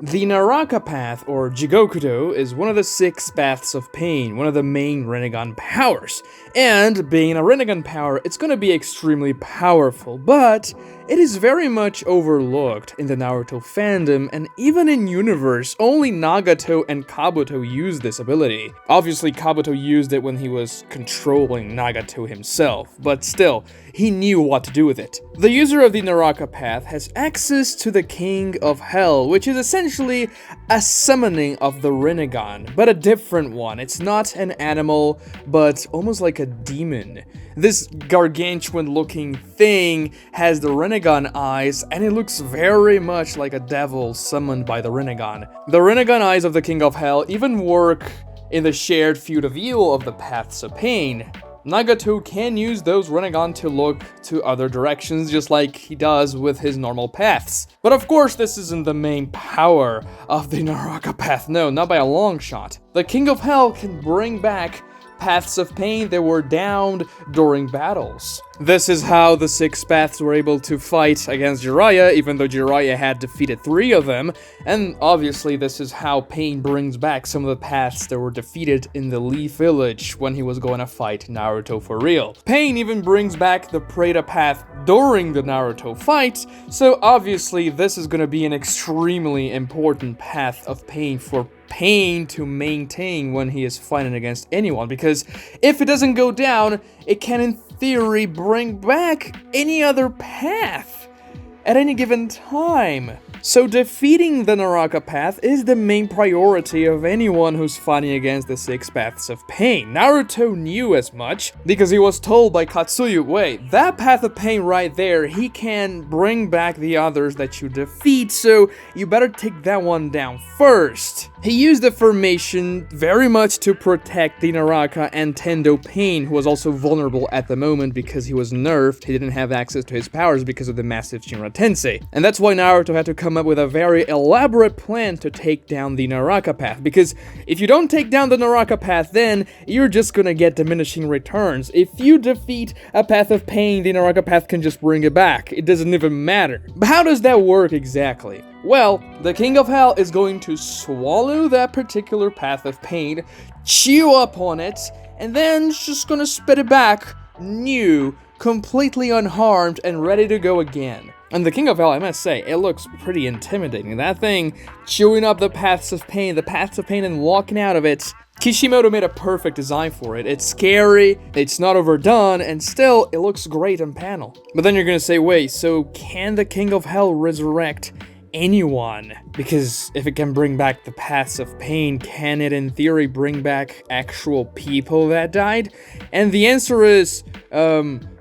The Naraka Path, or Jigokudo, is one of the 6 paths of pain, one of the main Rinnegan powers. And being a Rinnegan power, it's gonna be extremely powerful, but it is very much overlooked in the Naruto fandom, and even in universe, only Nagato and Kabuto use this ability. Obviously, Kabuto used it when he was controlling Nagato himself, but still, he knew what to do with it. The user of the Naraka Path has access to the King of Hell, which is essentially a summoning of the Rinnegan, but a different one. It's not an animal, but almost like a demon. This gargantuan-looking thing has the Rinnegan eyes, and it looks very much like a devil summoned by the Rinnegan. The Rinnegan eyes of the King of Hell even work in the shared field of view of the Paths of Pain. Nagato can use those Rinnegan to look to other directions, just like he does with his normal paths. But of course, this isn't the main power of the Naraka Path, no, not by a long shot. The King of Hell can bring back paths of pain that were downed during battles. This is how the 6 paths were able to fight against Jiraiya, even though Jiraiya had defeated 3 of them, and obviously this is how Pain brings back some of the paths that were defeated in the Leaf Village when he was going to fight Naruto for real. Pain even brings back the Preta Path during the Naruto fight, so obviously this is going to be an extremely important path of Pain for Pain to maintain when he is fighting against anyone, because if it doesn't go down, it can in theory bring back any other path at any given time. So defeating the Naraka Path is the main priority of anyone who's fighting against the 6 paths of pain. Naruto knew as much, because he was told by Katsuyu, wait, that path of pain right there, he can bring back the others that you defeat, so you better take that one down first. He used the formation very much to protect the Naraka and Tendo Pain, who was also vulnerable at the moment because he was nerfed. He didn't have access to his powers because of the massive Shinra Tensei. And that's why Naruto had to come up with a very elaborate plan to take down the Naraka Path, because if you don't take down the Naraka Path, then you're just gonna get diminishing returns. If you defeat a path of pain, the Naraka Path can just bring it back. It doesn't even matter. But how does that work exactly? Well, the King of Hell is going to swallow that particular path of pain, chew up on it, and then just gonna spit it back, new, completely unharmed, and ready to go again. And the King of Hell, I must say, it looks pretty intimidating. That thing chewing up the paths of pain and walking out of it. Kishimoto made a perfect design for it. It's scary, it's not overdone, and still, it looks great on panel. But then you're gonna say, wait, so can the King of Hell resurrect anyone? Because if it can bring back the paths of pain, can it in theory bring back actual people that died? And the answer is,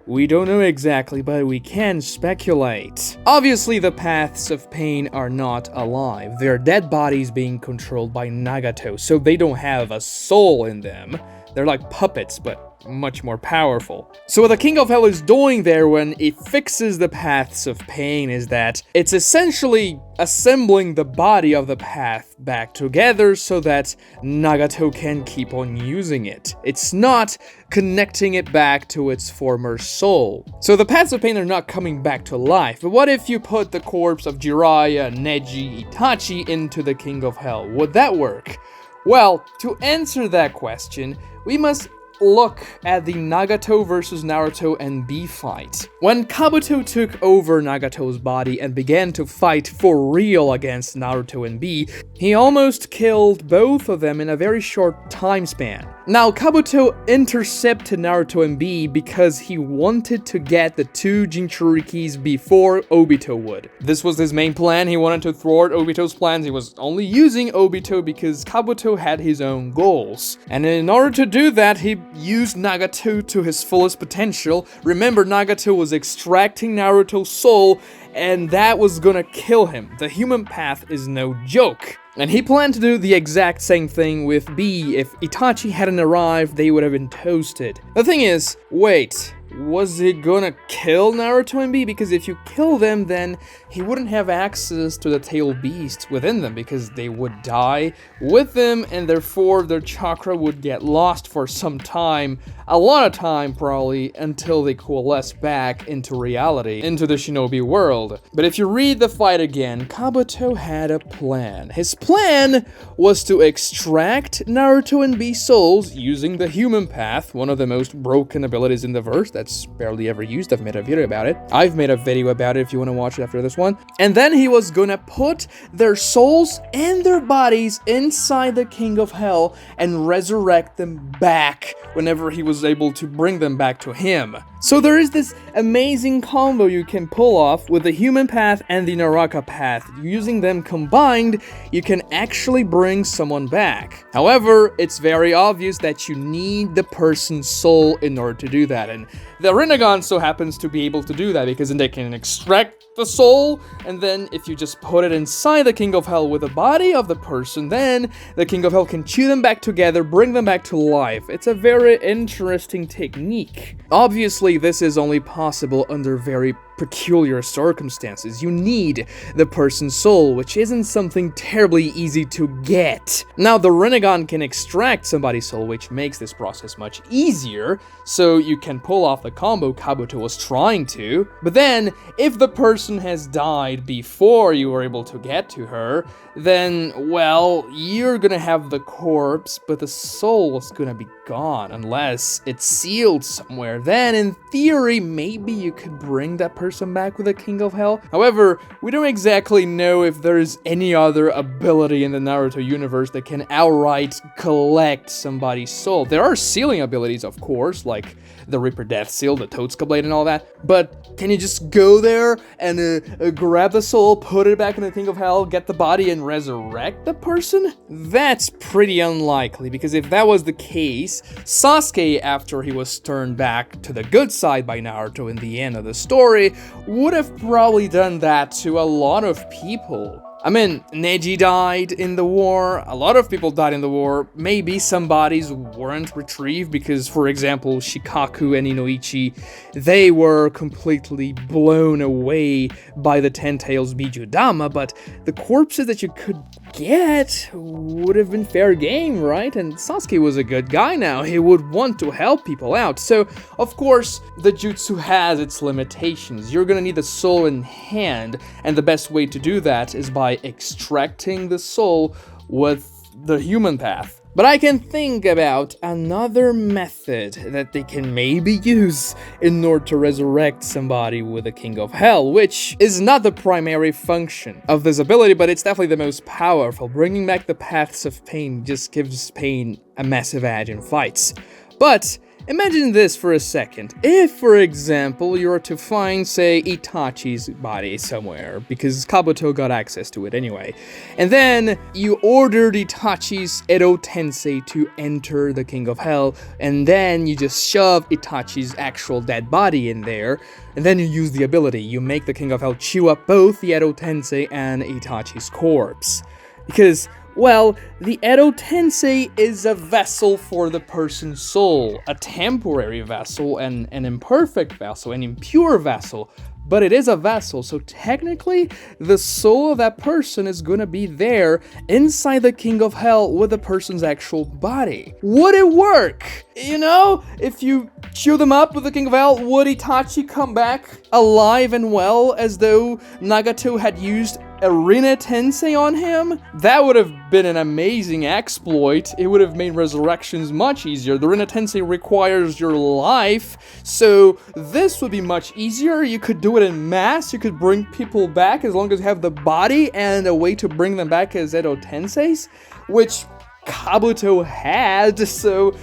we don't know exactly, but we can speculate. Obviously, the paths of pain are not alive. They're dead bodies being controlled by Nagato, so they don't have a soul in them. They're like puppets, but much more powerful. So what the King of Hell is doing there when it fixes the paths of pain is that it's essentially assembling the body of the path back together so that Nagato can keep on using it. It's not connecting it back to its former soul. So the paths of pain are not coming back to life, but what if you put the corpse of Jiraiya, Neji, Itachi into the King of Hell? Would that work? Well, to answer that question, we must look at the Nagato versus Naruto and Bee fight. When Kabuto took over Nagato's body and began to fight for real against Naruto and Bee, he almost killed both of them in a very short time span. Now, Kabuto intercepted Naruto and Bee because he wanted to get the 2 Jinchurikis before Obito would. This was his main plan. He wanted to thwart Obito's plans. He was only using Obito because Kabuto had his own goals. And in order to do that, he used Nagato to his fullest potential. Remember, Nagato was extracting Naruto's soul, and that was gonna kill him. The human path is no joke. And he planned to do the exact same thing with Bee. If Itachi hadn't arrived, they would have been toasted. The thing is, wait, was he gonna kill Naruto and Bee? Because if you kill them, then he wouldn't have access to the tail beasts within them, because they would die with them, and therefore their chakra would get lost for some time, a lot of time probably, until they coalesce back into reality, into the shinobi world. But if you read the fight again, Kabuto had a plan. His plan was to extract Naruto and Bee souls using the human path, one of the most broken abilities in the verse that's barely ever used. I've made a video about it. I've made a video about it if you want to watch it after this one. And then he was gonna put their souls and their bodies inside the King of Hell and resurrect them back whenever he was able to bring them back to him. So there is this amazing combo you can pull off with the human path and the Naraka Path. Using them combined, you can actually bring someone back. However, it's very obvious that you need the person's soul in order to do that, and the Rinnegan so happens to be able to do that, because then they can extract the soul, and then if you just put it inside the King of Hell with the body of the person, then the King of Hell can chew them back together, bring them back to life. It's a very interesting technique. Obviously, this is only possible under very peculiar circumstances. You need the person's soul, which isn't something terribly easy to get. Now, the Rinnegan can extract somebody's soul, which makes this process much easier, so you can pull off the combo Kabuto was trying to. But then, if the person has died before you were able to get to her, then, well, you're gonna have the corpse, but the soul is gonna be gone, unless it's sealed somewhere. Then, in theory, maybe you could bring that person back with the King of Hell. However, we don't exactly know if there's any other ability in the Naruto universe that can outright collect somebody's soul. There are sealing abilities, of course, like the Reaper Death Seal, the Totsuka Blade, and all that, but can you just go there and grab the soul, put it back in the King of Hell, get the body, and resurrect the person? That's pretty unlikely, because if that was the case, Sasuke, after he was turned back to the good side by Naruto in the end of the story, would have probably done that to a lot of people. I mean, Neji died in the war, a lot of people died in the war, maybe some bodies weren't retrieved because, for example, Shikaku and Inoichi, they were completely blown away by the Ten Tails Bijudama, but the corpses that you could get would have been fair game, right? And Sasuke was a good guy now, he would want to help people out, so of course the jutsu has its limitations. You're gonna need the soul in hand, and the best way to do that is by extracting the soul with the human path. But I can think about another method that they can maybe use in order to resurrect somebody with the King of Hell, which is not the primary function of this ability, but it's definitely the most powerful. Bringing back the paths of pain just gives Pain a massive edge in fights. But imagine this for a second. If, for example, you were to find, say, Itachi's body somewhere, because Kabuto got access to it anyway, and then you ordered Itachi's Edo Tensei to enter the King of Hell, and then you just shove Itachi's actual dead body in there, and then you use the ability. You make the King of Hell chew up both the Edo Tensei and Itachi's corpse. Because, well, the Edo Tensei is a vessel for the person's soul, a temporary vessel, an imperfect vessel, an impure vessel, but it is a vessel, so technically, the soul of that person is gonna be there inside the King of Hell with the person's actual body. Would it work? You know, if you chew them up with the King of Hell, would Itachi come back alive and well as though Nagato had used a Rinne Tensei on him? That would have been an amazing exploit. It would have made resurrections much easier. The Rinne Tensei requires your life, so this would be much easier. You could do it in mass. You could bring people back as long as you have the body and a way to bring them back as Edo Tenseis, which Kabuto had, so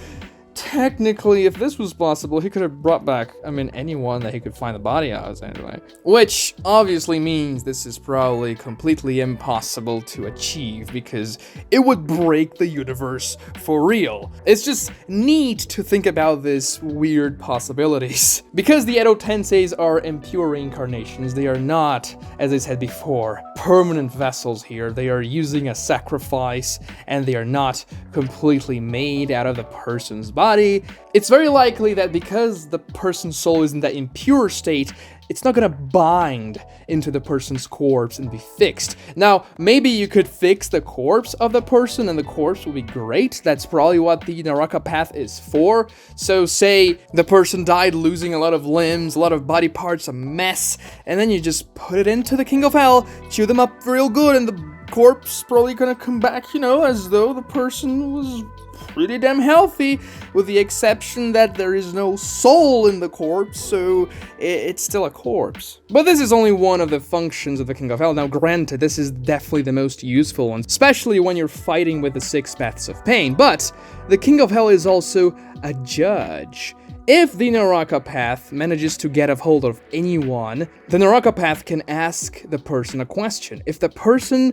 technically, if this was possible, he could have brought back, anyone that he could find the body of, anyway. Which obviously means this is probably completely impossible to achieve, because it would break the universe for real. It's just neat to think about this weird possibilities. Because the Edo Tenseis are impure reincarnations, they are not, as I said before, permanent vessels here. They are using a sacrifice, and they are not completely made out of the person's body. body, it's very likely that because the person's soul is in that impure state, it's not gonna bind into the person's corpse and be fixed. Now, maybe you could fix the corpse of the person and the corpse will be great. That's probably what the Naraka Path is for. So say the person died losing a lot of limbs, a lot of body parts, a mess, and then you just put it into the King of Hell, chew them up real good, and the corpse probably gonna come back, you know, as though the person was pretty damn healthy, with the exception that there is no soul in the corpse, so it's still a corpse. But this is only one of the functions of the King of Hell. Now granted, this is definitely the most useful one, especially when you're fighting with the 6 paths of pain, but the King of Hell is also a judge. If the Naraka Path manages to get a hold of anyone, the Naraka Path can ask the person a question. If the person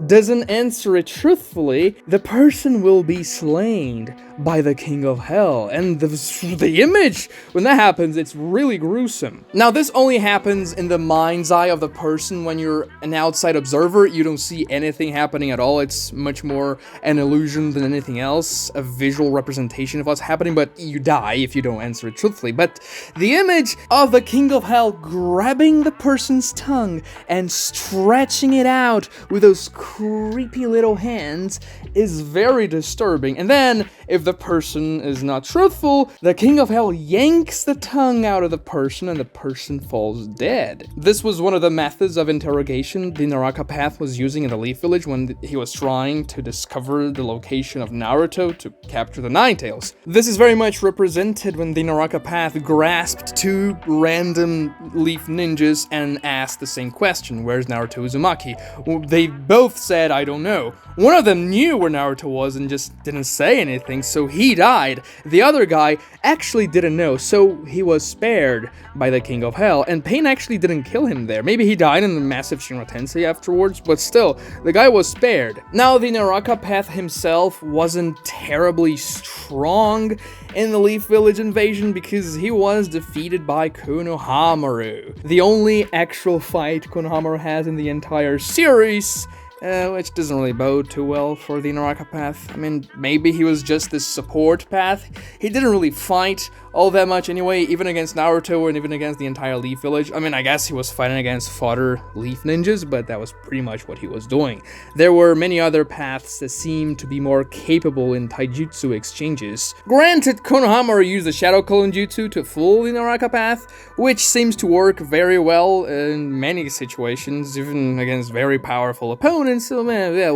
doesn't answer it truthfully, the person will be slain by the King of Hell. And the image, when that happens, it's really gruesome. Now, this only happens in the mind's eye of the person. When you're an outside observer, you don't see anything happening at all. It's much more an illusion than anything else, a visual representation of what's happening, but you die if you don't answer it truthfully. But the image of the King of Hell grabbing the person's tongue and stretching it out with those creepy little hands is very disturbing. And then, if the person is not truthful, the King of Hell yanks the tongue out of the person and the person falls dead. This was one of the methods of interrogation the Naraka Path was using in the Leaf Village when he was trying to discover the location of Naruto to capture the Nine Tails. This is very much represented when the Naraka Path grasped 2 random Leaf ninjas and asked the same question: where's Naruto Uzumaki? Well, they both said, I don't know. One of them knew where Naruto was and just didn't say anything, so he died. The other guy actually didn't know, so he was spared by the King of Hell, and Pain actually didn't kill him there. Maybe he died in the massive Shinra Tensei afterwards, but still, the guy was spared. Now, the Naraka Path himself wasn't terribly strong in the Leaf Village invasion because he was defeated by Konohamaru. The only actual fight Konohamaru has in the entire series, which doesn't really bode too well for the Naraka Path. I mean, maybe he was just this support path. He didn't really fight all that much anyway, even against Naruto and even against the entire Leaf Village. I mean, I guess he was fighting against fodder Leaf Ninjas, but that was pretty much what he was doing. There were many other paths that seemed to be more capable in taijutsu exchanges. Granted, Konohamaru used the Shadow Clone Jutsu to fool the Naraka Path, which seems to work very well in many situations, even against very powerful opponents, so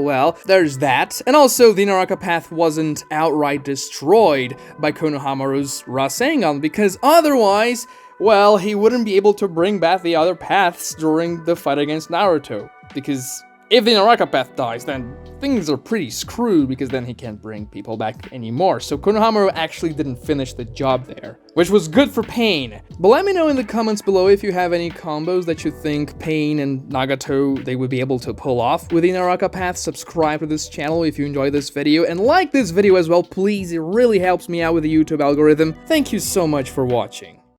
well, there's that. And also, the Naraka Path wasn't outright destroyed by Konohamaru's Rasengan, because otherwise, well, he wouldn't be able to bring back the other paths during the fight against Naruto. Because if the Naraka Path dies, then things are pretty screwed, because then he can't bring people back anymore. So Konohamaru actually didn't finish the job there, which was good for Pain. But let me know in the comments below if you have any combos that you think Pain and Nagato, they would be able to pull off with the Naraka Path. Subscribe to this channel if you enjoyed this video, and like this video as well, please. It really helps me out with the YouTube algorithm. Thank you so much for watching.